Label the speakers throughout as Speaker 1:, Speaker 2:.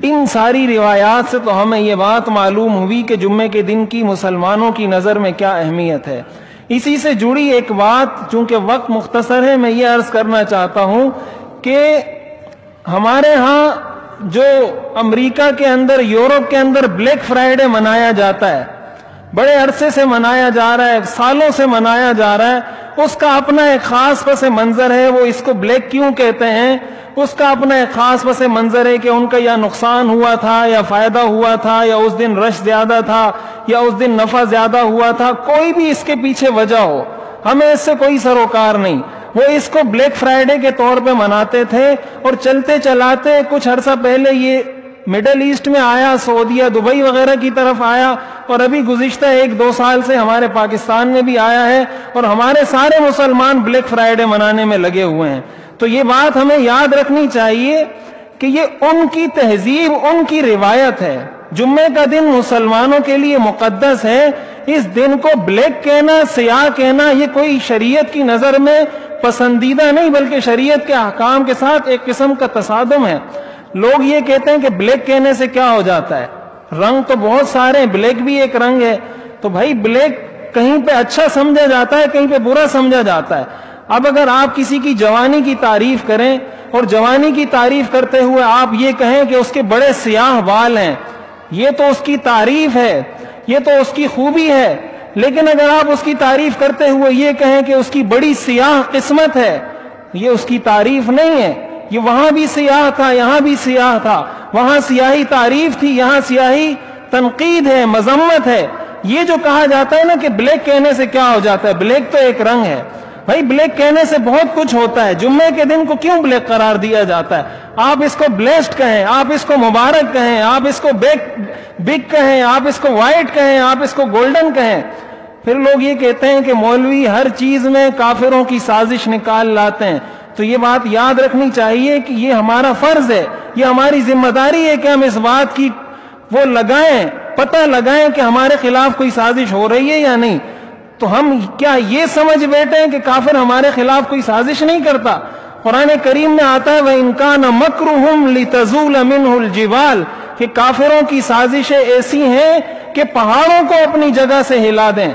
Speaker 1: ان ساری روایات سے تو ہمیں یہ بات معلوم ہوئی کہ جمعے کے دن کی مسلمانوں کی نظر میں کیا اہمیت ہے۔ اسی سے جڑی ایک بات، چونکہ وقت مختصر ہے، میں یہ عرض کرنا چاہتا ہوں کہ ہمارے ہاں جو امریکہ کے اندر، یورپ کے اندر بلیک فرائیڈے منایا جاتا ہے، بڑے عرصے سے منایا جا رہا ہے، سالوں سے منایا جا رہا ہے، اس کا اپنا ایک خاص پس منظر ہے۔ وہ اس کو بلیک کیوں کہتے ہیں؟ اس کا اپنا ایک خاص پس منظر ہے کہ ان کا یا نقصان ہوا تھا یا فائدہ ہوا تھا، یا اس دن رش زیادہ تھا، یا اس دن نفع زیادہ ہوا تھا، کوئی بھی اس کے پیچھے وجہ ہو، ہمیں اس سے کوئی سروکار نہیں۔ وہ اس کو بلیک فرائیڈے کے طور پہ مناتے تھے، اور چلتے چلاتے کچھ عرصہ پہلے یہ مڈل ایسٹ میں آیا، سعودیہ، دبئی وغیرہ کی طرف آیا، اور ابھی گزشتہ 1-2 سال سے ہمارے پاکستان میں بھی آیا ہے، اور ہمارے سارے مسلمان بلیک فرائیڈے منانے میں لگے ہوئے ہیں۔ تو یہ بات ہمیں یاد رکھنی چاہیے کہ یہ ان کی تہذیب، ان کی روایت ہے۔ جمعے کا دن مسلمانوں کے لیے مقدس ہے۔ اس دن کو بلیک کہنا، سیاہ کہنا، یہ کوئی شریعت کی نظر میں پسندیدہ نہیں، بلکہ شریعت کے احکام کے ساتھ ایک قسم کا تصادم ہے۔ لوگ یہ کہتے ہیں کہ بلیک کہنے سے کیا ہو جاتا ہے، رنگ تو بہت سارے ہیں، بلیک بھی ایک رنگ ہے۔ تو بھائی بلیک کہیں پہ اچھا سمجھا جاتا ہے، کہیں پہ برا سمجھا جاتا ہے۔ اب اگر آپ کسی کی جوانی کی تعریف کریں، اور جوانی کی تعریف کرتے ہوئے آپ یہ کہیں کہ اس کے بڑے سیاہ بال ہیں، یہ تو اس کی تعریف ہے، یہ تو اس کی خوبی ہے۔ لیکن اگر آپ اس کی تعریف کرتے ہوئے یہ کہیں کہ اس کی بڑی سیاہ قسمت ہے، یہ اس کی تعریف نہیں ہے۔ یہ وہاں بھی سیاہ تھا، یہاں بھی سیاہ تھا، وہاں سیاہی تعریف تھی، یہاں سیاہی تنقید ہے، مذمت ہے۔ یہ جو کہا جاتا ہے نا کہ بلیک کہنے سے کیا ہو جاتا ہے، بلیک تو ایک رنگ ہے۔ بھائی بلیک کہنے سے بہت کچھ ہوتا ہے۔ جمعے کے دن کو کیوں بلیک قرار دیا جاتا ہے؟ آپ اس کو بلیسڈ کہیں، آپ اس کو مبارک کہیں، آپ اس کو بگ کہیں، آپ اس کو وائٹ کہیں، آپ اس کو گولڈن کہیں۔ پھر لوگ یہ کہتے ہیں کہ مولوی ہر چیز میں کافروں کی سازش نکال لاتے ہیں۔ تو یہ بات یاد رکھنی چاہیے کہ یہ ہمارا فرض ہے، یہ ہماری ذمہ داری ہے کہ ہم اس بات کی وہ لگائیں، پتہ لگائیں کہ ہمارے خلاف کوئی سازش ہو رہی ہے یا نہیں۔ تو ہم کیا یہ سمجھ بیٹھے ہیں کہ کافر ہمارے خلاف کوئی سازش نہیں کرتا؟ قرآن کریم میں آتا ہے وَإِن كَانَ مَكْرُهُمْ لِتَزُولَ مِنْهُ الْجِبَالُ، کہ کافروں کی سازشیں ایسی ہیں کہ پہاڑوں کو اپنی جگہ سے ہلا دیں۔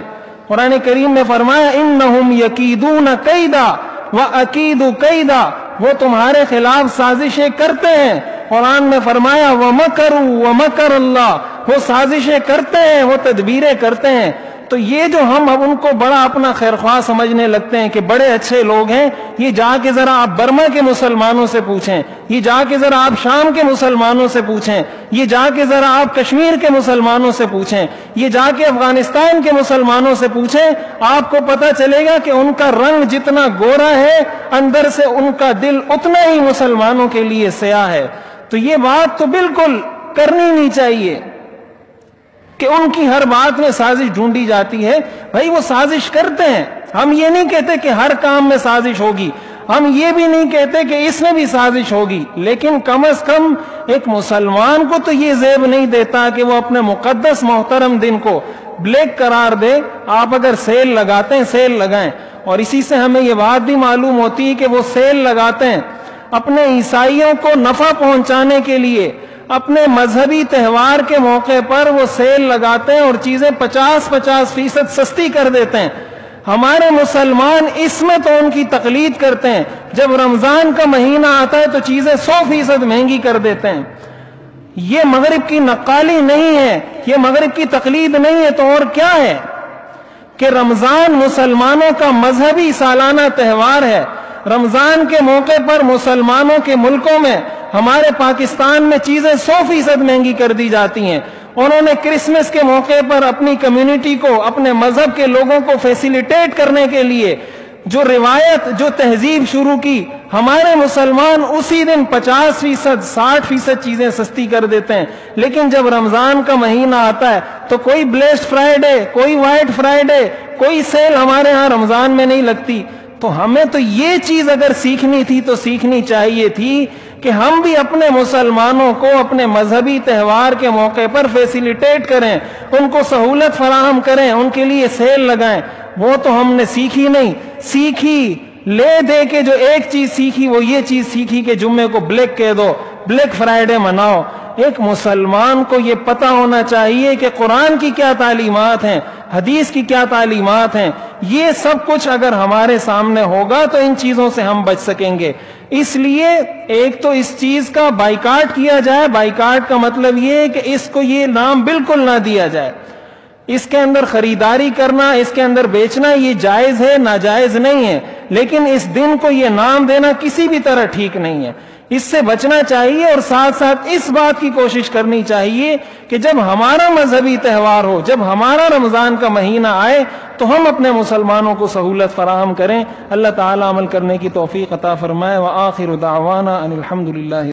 Speaker 1: قرآن کریم میں فرمایا إِنَّهُمْ يَكِيدُونَ كَيْدًا وَأَكِيدُ كَيْدًا، وہ تمہارے خلاف سازشیں کرتے ہیں۔ قرآن میں فرمایا وَمَكَرُوا وَمَكَرَ اللَّهُ، وہ سازشیں کرتے ہیں، وہ تدبیریں کرتے ہیں۔ تو یہ جو ہم اب ان کو بڑا اپنا خیرخواہ سمجھنے لگتے ہیں کہ بڑے اچھے لوگ ہیں، یہ جا کے ذرا آپ برما کے مسلمانوں سے پوچھیں، یہ جا کے ذرا آپ شام کے مسلمانوں سے پوچھیں، یہ جا کے ذرا آپ کشمیر کے مسلمانوں سے پوچھیں، یہ جا کے افغانستان کے مسلمانوں سے پوچھیں، آپ کو پتہ چلے گا کہ ان کا رنگ جتنا گورا ہے، اندر سے ان کا دل اتنا ہی مسلمانوں کے لیے سیاہ ہے۔ تو یہ بات تو بالکل کرنی نہیں چاہیے کہ ان کی ہر بات میں سازش ڈھونڈی جاتی ہے۔ بھائی وہ سازش کرتے ہیں، ہم یہ نہیں کہتے کہ ہر کام میں سازش ہوگی، ہم یہ بھی نہیں کہتے کہ اس میں بھی سازش ہوگی، لیکن کم از کم ایک مسلمان کو تو یہ زیب نہیں دیتا کہ وہ اپنے مقدس محترم دن کو بلیک قرار دے۔ آپ اگر سیل لگاتے ہیں، سیل لگائیں۔ اور اسی سے ہمیں یہ بات بھی معلوم ہوتی ہے کہ وہ سیل لگاتے ہیں اپنے عیسائیوں کو نفع پہنچانے کے لیے، اپنے مذہبی تہوار کے موقع پر وہ سیل لگاتے ہیں اور چیزیں 50% سستی کر دیتے ہیں۔ ہمارے مسلمان اس میں تو ان کی تقلید کرتے ہیں، جب رمضان کا مہینہ آتا ہے تو چیزیں 100% مہنگی کر دیتے ہیں۔ یہ مغرب کی نقالی نہیں ہے، یہ مغرب کی تقلید نہیں ہے، تو اور کیا ہے کہ رمضان مسلمانوں کا مذہبی سالانہ تہوار ہے۔ رمضان کے موقع پر مسلمانوں کے ملکوں میں، ہمارے پاکستان میں چیزیں 100% مہنگی کر دی جاتی ہیں۔ انہوں نے کرسمس کے موقع پر اپنی کمیونٹی کو، اپنے مذہب کے لوگوں کو فیسیلیٹیٹ کرنے کے لیے جو روایت، جو تہذیب شروع کی، ہمارے مسلمان اسی دن 50%، 60% چیزیں سستی کر دیتے ہیں۔ لیکن جب رمضان کا مہینہ آتا ہے تو کوئی بلیسڈ فرائیڈے، کوئی وائٹ فرائیڈے، کوئی سیل ہمارے ہاں رمضان میں نہیں لگتی۔ تو ہمیں تو یہ چیز اگر سیکھنی تھی تو سیکھنی چاہیے تھی کہ ہم بھی اپنے مسلمانوں کو اپنے مذہبی تہوار کے موقع پر فیسیلیٹیٹ کریں، ان کو سہولت فراہم کریں، ان کے لیے سیل لگائیں۔ وہ تو ہم نے سیکھی نہیں، سیکھی لے دے کے جو ایک چیز سیکھی وہ یہ چیز سیکھی کہ جمعے کو بلیک کہہ دو، بلیک فرائیڈے مناؤ۔ ایک مسلمان کو یہ پتہ ہونا چاہیے کہ قرآن کی کیا تعلیمات ہیں، حدیث کی کیا تعلیمات ہیں. یہ سب کچھ اگر ہمارے سامنے ہوگا تو ان چیزوں سے ہم بچ سکیں گے. اس لیے ایک تو اس چیز کا بائیکاٹ کیا جائے. بائیکاٹ کا مطلب یہ ہے کہ اس کو یہ نام بالکل نہ دیا جائے. اس کے اندر خریداری کرنا، اس کے اندر بیچنا یہ جائز ہے، ناجائز نہیں ہے، لیکن اس دن کو یہ نام دینا کسی بھی طرح ٹھیک نہیں ہے. اس سے بچنا چاہیے، اور ساتھ ساتھ اس بات کی کوشش کرنی چاہیے کہ جب ہمارا مذہبی تہوار ہو، جب ہمارا رمضان کا مہینہ آئے تو ہم اپنے مسلمانوں کو سہولت فراہم کریں. اللہ تعالی عمل کرنے کی توفیق عطا فرمائے. وآخر دعوانا ان الحمد للہ.